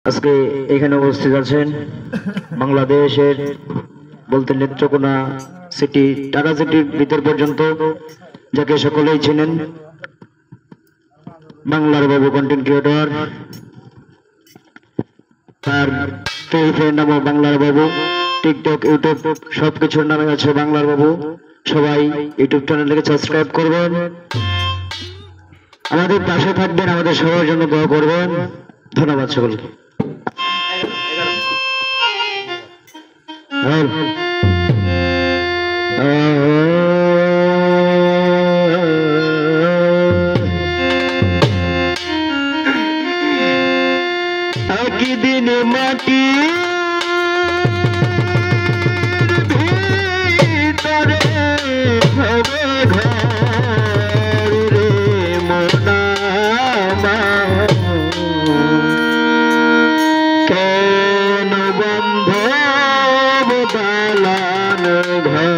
আজকে এখানে উপস্থিত আছেন বাংলাদেশের বলতে নেত্রকোনা সিটি ঢাকা সিটির ভিতর পর্যন্ত যাকে সকলেই চেনেন বাংলার বাবু কন্টেন্ট ক্রিয়েটর, তার ফেসবুকের নামও বাংলার বাবু, টিকটক ইউটিউব সবকিছুর নামে আছে বাংলার বাবু। সবাই ইউটিউব চ্যানেলটাকে সাবস্ক্রাইব করবেন, আমাদের পাশে থাকবেন, আমাদের সবার জন্য দোয়া করবেন। ধন্যবাদ সকলকে। একদিন মাটি ভিতরে হবে ঘর রে মোনা কেন বন্ধ দালান ঘর।